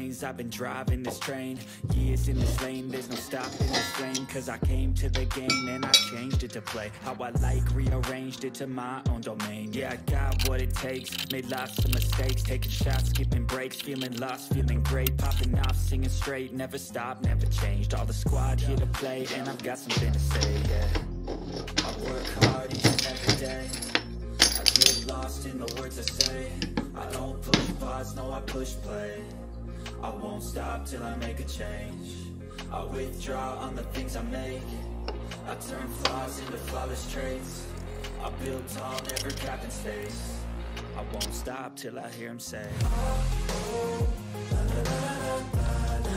veins, I've been driving this train. Years in this lane, there's no stopping this flame. Cause I came to the game and I changed it to play how I like, rearranged it to my own domain. Yeah, I got what it takes, made lots of mistakes, taking shots, skipping breaks, feeling lost, feeling great, popping off, singing straight, never stopped, never changed. All the squad here to play, and I've got something to say, yeah. I work hard each and every day, I get lost in the words I say. I don't push pause, no I push play. I won't stop till I make a change. I withdraw on the things I make. I turn flaws into flawless traits. I build tall, never capped in space. I won't stop till I hear him say, oh, la, la, la, la, la, la.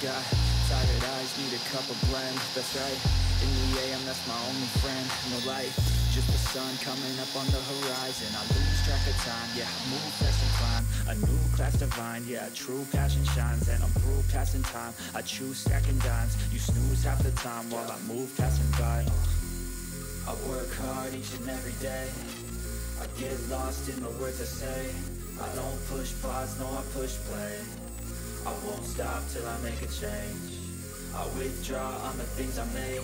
Got tired eyes, need a cup of blend. That's right, in the AM, that's my only friend. No light, just the sun coming up on the horizon. I lose track of time, yeah, I move fast and climb. A new class divine, yeah, true passion shines. And I'm through passing time, I choose stacking dimes. You snooze half the time while I move passing by. I work hard each and every day, I get lost in the words I say. I don't push pause, no I push play. I won't stop till I make a change. I withdraw on the things I make.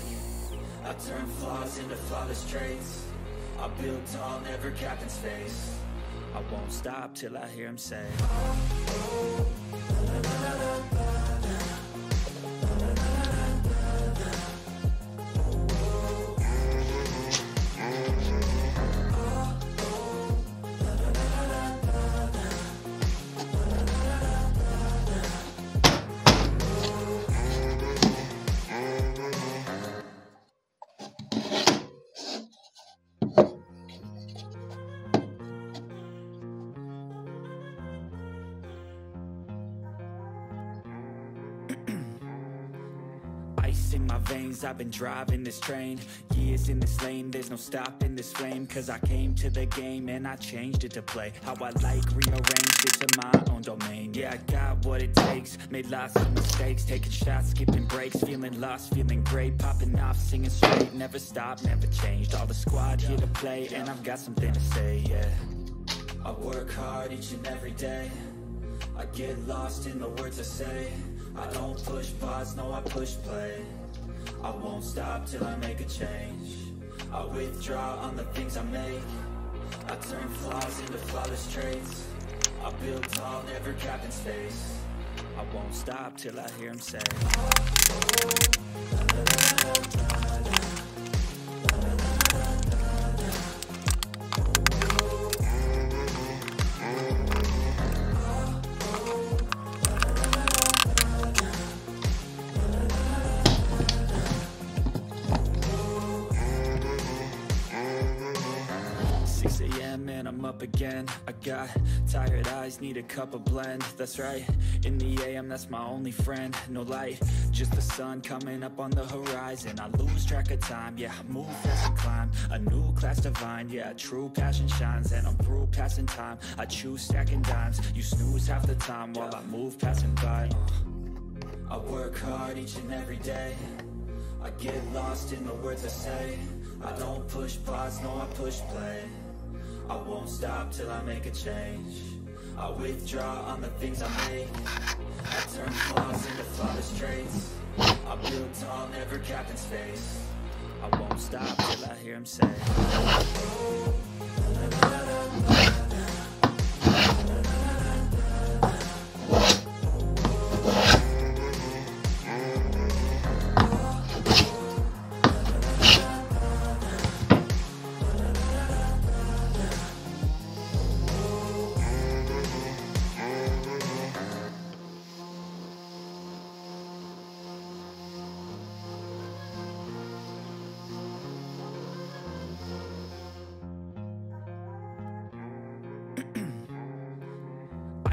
I turn flaws into flawless traits. I build tall, never capped in space. I won't stop till I hear him say, oh, la, la, la, la, la. Ice in my veins, I've been driving this train. Years in this lane, there's no stopping this flame. Cause I came to the game and I changed it to play how I like, rearranged it to my own domain. Yeah, I got what it takes, made lots of mistakes, taking shots, skipping breaks, feeling lost, feeling great, popping off, singing straight, never stopped, never changed. All the squad here to play, and I've got something to say, yeah. I work hard each and every day, I get lost in the words I say. I don't push pause, no I push play. I won't stop till I make a change. I withdraw on the things I make. I turn flaws into flawless traits. I build tall, never capped in space. I won't stop till I hear him say, oh, la, la, la, la, la. And I'm up again. I got tired eyes, need a cup of blend. That's right, in the AM, that's my only friend. No light, just the sun coming up on the horizon. I lose track of time, yeah, I move fast and climb. A new class divine, yeah, true passion shines. And I'm through passing time, I choose stacking dimes. You snooze half the time while I move passing by. I work hard each and every day, I get lost in the words I say. I don't push pause, no I push play. I won't stop till I make a change. I withdraw on the things I make. I turn flaws into flawless traits. I build tall, never capped in space. I won't stop till I hear him say, oh, la, la, la, la, la.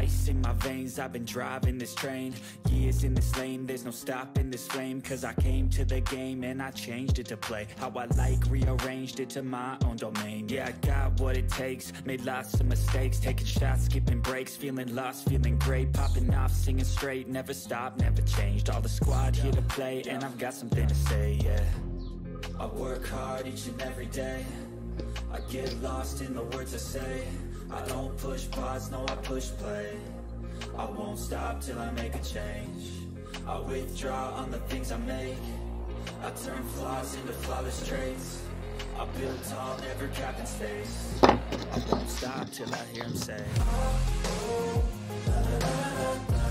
Ice in my veins, I've been driving this train. Years in this lane, there's no stopping this flame. Cause I came to the game and I changed it to play how I like, rearranged it to my own domain. Yeah, I got what it takes, made lots of mistakes, taking shots, skipping breaks, feeling lost, feeling great, popping off, singing straight, never stopped, never changed. All the squad here to play, and I've got something to say, yeah. I work hard each and every day, I get lost in the words I say. I don't push pause, no, I push play. I won't stop till I make a change. I withdraw on the things I make. I turn flaws into flawless traits. I build tall, never capping space. I won't stop till I hear him say, oh, la, la, la, la, la.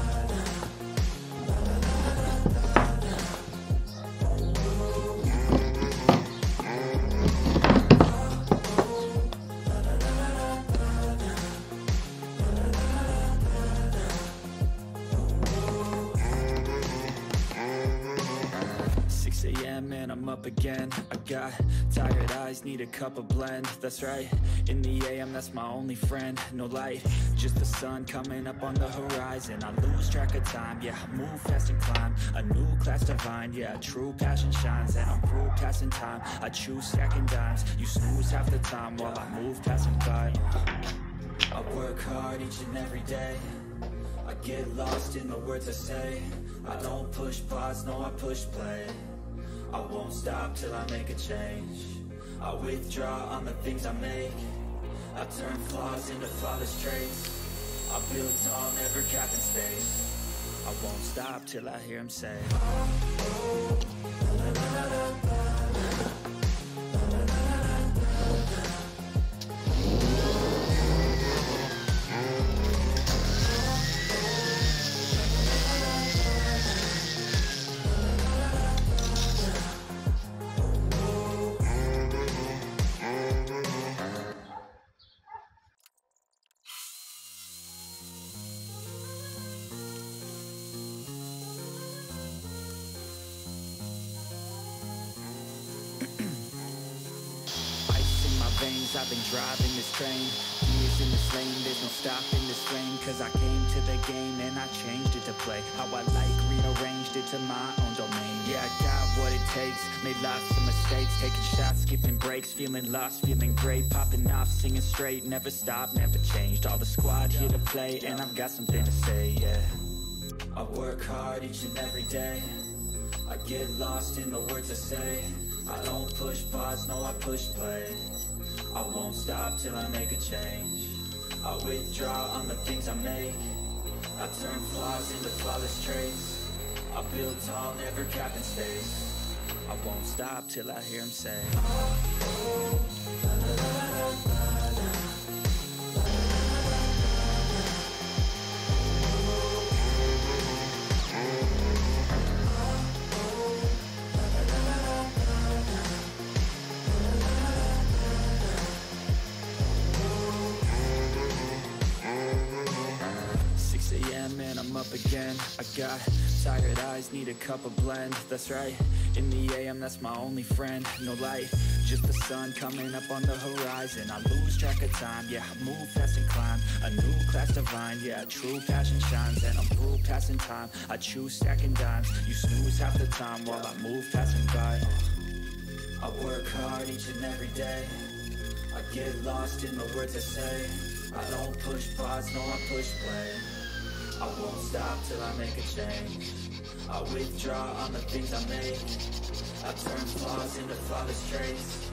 6 a.m. and I'm up again. I got tired eyes, need a cup of blend. That's right, in the AM, that's my only friend. No light, just the sun coming up on the horizon. I lose track of time, yeah, I move fast and climb a new class divine, yeah, true passion shines. And I'm through passing time, I choose stacking dimes. You snooze half the time while I move passing by. I work hard each and every day, I get lost in the words I say. I don't push pause, no, I push play. I won't stop till I make a change. I withdraw on the things I make. I turn flaws into flawless traits. I build tall, never capping space. I won't stop till I hear him say, oh, la, la, la, la, la. 'Ice in my veins, I've been driving this train. Years in this lane, there's no stopping this flame. Cause I came to the game and I changed it to play how I like, rearranged it to my own domain. Yeah, I got what it takes, made lots of mistakes, taking shots, skipping breaks, feeling lost, feeling great, popping off, singing straight, never stopped, never changed. All the squad here to play, and I've got something to say, yeah. I work hard each and every day, I get lost in the words I say. I don't push pause, no, I push play. I won't stop till I make a change. I withdraw on the things I make. I turn flaws into flawless traits. I build tall, never capping space. I won't stop till I hear him say, oh, la, la, la, la, la. 6 a.m. and I'm up again. I got tired eyes, need a cup of blend. That's right, in the AM, that's my only friend. No light, just the sun coming up on the horizon. I lose track of time, yeah, I move fast and climb a new class divine, yeah, true passion shines. And I'm through passing time, I choose stacking dimes. You snooze half the time while I move passing by. I work hard each and every day, I get lost in the words I say. I don't push pause, no, I push play. I won't stop till I make a change. I withdraw on the things I make. I turn flaws into flawless traits.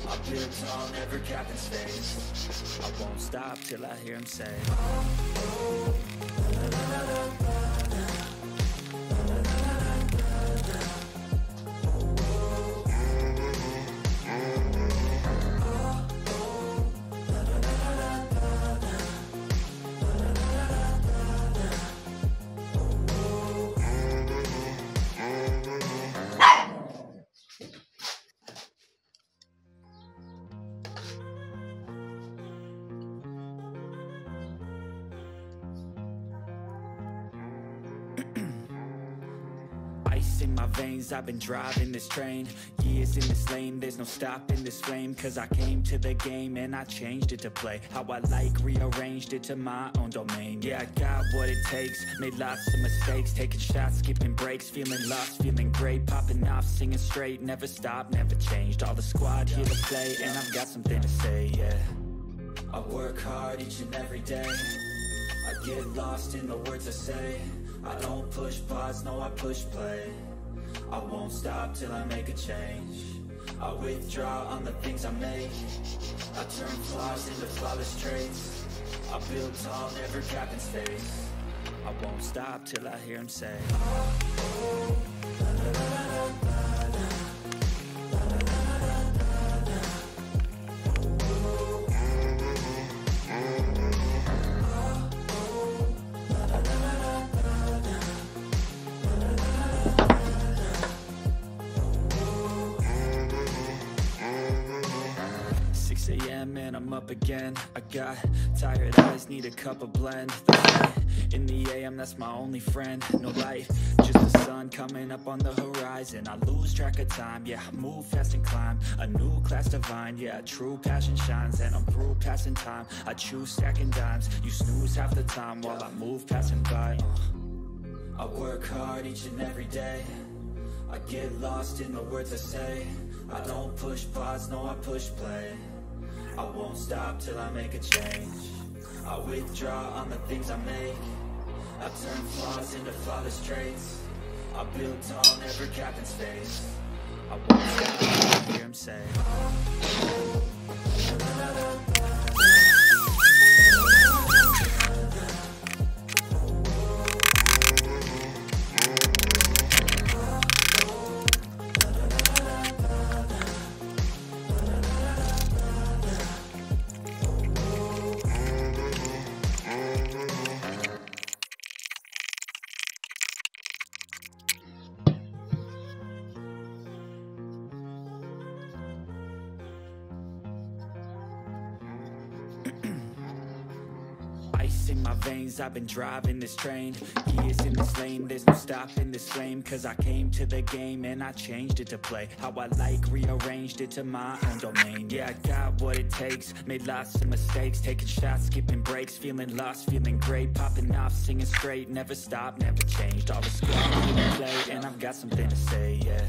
I build tall, never capping space. I won't stop till I hear him say, oh, la, la, la, la, la. Ice in my veins, I've been driving this train. Years in this lane, there's no stopping this flame. Cause I came to the game and I changed it to play how I like, rearranged it to my own domain. Yeah, I got what it takes, made lots of mistakes, taking shots, skipping breaks, feeling lost, feeling great, popping off, singing straight, never stopped, never changed. All the squad here to play, and I've got something to say, yeah. I work hard each and every day, I get lost in the words I say. I don't push pause, no I push play. I won't stop till I make a change. I withdraw on the things I make. I turn flaws into flawless traits. I build tall, never capping space. I won't stop till I hear him say, oh, la, la, la, la, la, la. And I'm up again. I got tired eyes, need a cup of blend. That's right. In the AM, that's my only friend. No light, just the sun coming up on the horizon. I lose track of time, yeah, I move fast and climb. A new class divine, yeah, true passion shines. And I'm through passing time, I choose stacking dimes. You snooze half the time while I move passing by. I work hard each and every day. I get lost in the words I say. I don't push pause, no I push play. I won't stop till I make a change. I withdraw on the things I make. I turn flaws into flawless traits. I build tall, never capping space. I won't stop till I hear him say, oh, la, la, la, la. Ice in my veins, I've been driving this train. Years in this lane, there's no stopping this flame. Cause I came to the game and I changed it to play how I like, rearranged it to my own domain. Yeah, I got what it takes, made lots of mistakes, taking shots, skipping breaks, feeling lost, feeling great, popping off, singing straight, never stopped, never changed. All the squad here to play, and I've got something to say, yeah.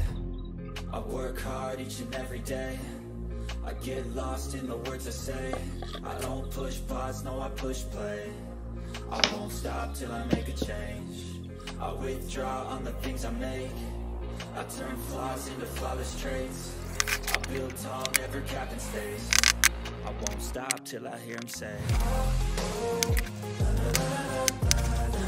I work hard each and every day. I get lost in the words I say. I don't push pause, no I push play. I won't stop till I make a change. I withdraw on the things I make. I turn flaws into flawless traits. I build tall, never capping space. I won't stop till I hear him say, oh, la, la, la, la, la.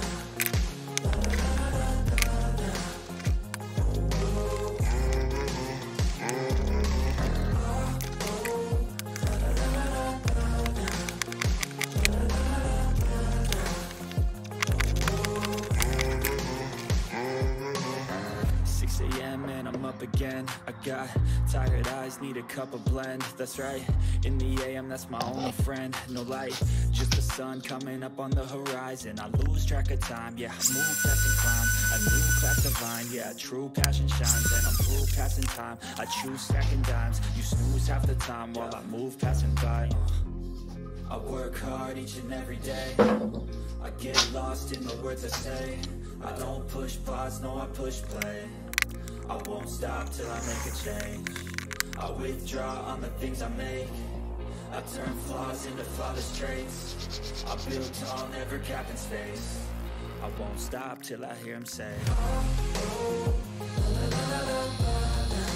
Again, I got tired eyes, need a cup of blend. That's right, in the AM, that's my only friend. No light, just the sun coming up on the horizon. I lose track of time, yeah, I move fast and climb. A new class divine, yeah, true passion shines. And I'm through passing time, I choose stacking dimes. You snooze half the time while I move passing by. I work hard each and every day. I get lost in the words I say. I don't push pause, no I push play. I won't stop till I make a change. I withdraw on the things I make. I turn flaws into flawless traits. I build tall, never capping space. I won't stop till I hear him say, oh, la, la, la, la, la.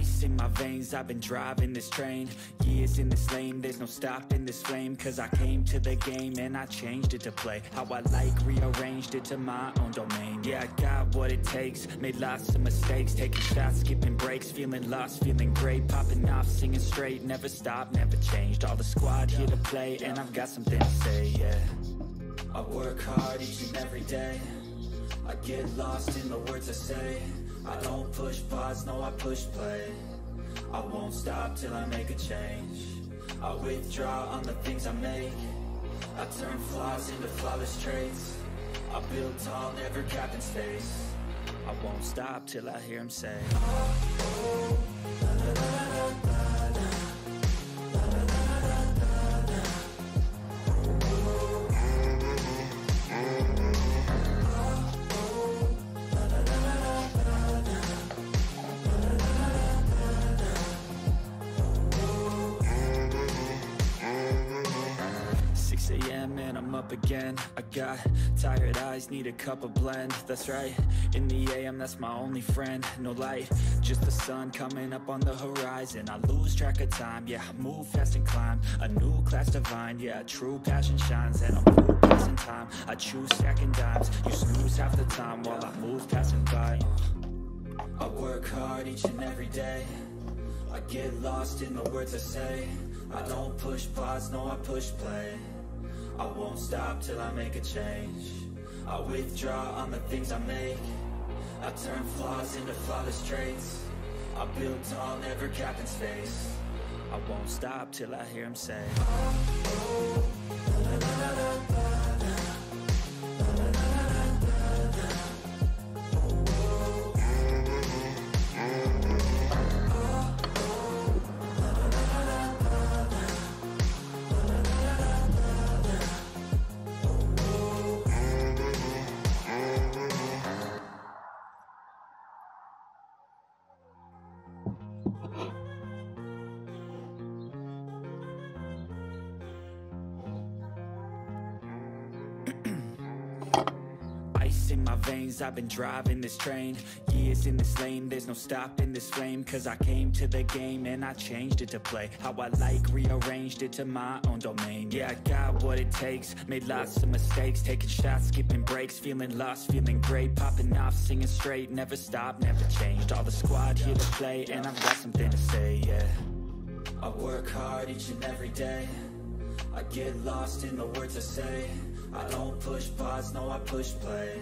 Ice in my veins, I've been driving this train. Years in this lane, there's no stopping this flame. Cause I came to the game and I changed it to play how I like, rearranged it to my own domain. Yeah, I got what it takes, made lots of mistakes, taking shots, skipping breaks, feeling lost, feeling great, popping off, singing straight, never stopped, never changed. All the squad here to play and I've got something to say, yeah. I work hard each and every day, I get lost in the words I say. I don't push pause, no I push play. I won't stop till I make a change. I withdraw on the things I make. I turn flaws into flawless traits. I build tall, never cap in space. I won't stop till I hear him say, oh, oh, la, la, la, la, la, la. And I'm up again. I got tired eyes, need a cup of blend. That's right, in the AM, that's my only friend. No light, just the sun coming up on the horizon. I lose track of time, yeah, I move fast and climb a new class divine, yeah, true passion shines. And I'm through passing time, I choose stacking dimes. You snooze half the time while I move passing by. I work hard each and every day, I get lost in the words I say. I don't push pause, no I push play. I won't stop till I make a change. I withdraw on the things I make. I turn flaws into flawless traits. I build tall, never cap in space. I won't stop till I hear him say, oh, oh, la, la, la, la, la, la. In my veins, I've been driving this train. Years in this lane, there's no stopping this flame. Cause I came to the game and I changed it to play how I like, rearranged it to my own domain. Yeah, I got what it takes, made lots of mistakes, taking shots, skipping breaks, feeling lost, feeling great, popping off, singing straight, never stopped, never changed. All the squad here to play and I've got something to say, yeah. I work hard each and every day, I get lost in the words I say. I don't push pause, no I push play.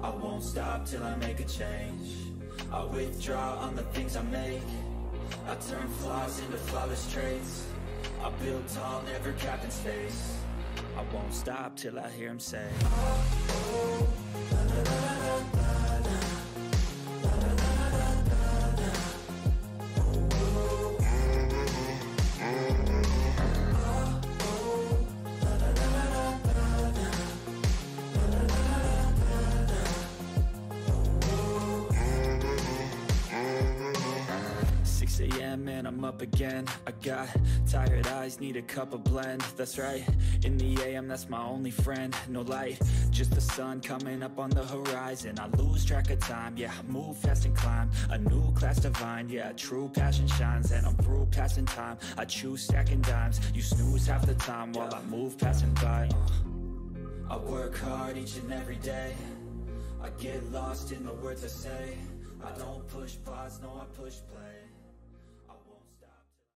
I won't stop till I make a change. I withdraw on the things I make. I turn flaws into flawless traits. I build tall, never cap in space. I won't stop till I hear him say, oh, oh, la, la, la, la, la, la. And I'm up again. I got tired eyes, need a cup of blend. That's right, in the AM, that's my only friend. No light, just the sun coming up on the horizon. I lose track of time, yeah, I move fast and climb a new class divine, yeah, true passion shines. And I'm through passing time, I choose stacking dimes. You snooze half the time while I move passing by. I work hard each and every day, I get lost in the words I say. I don't push pause, no I push play.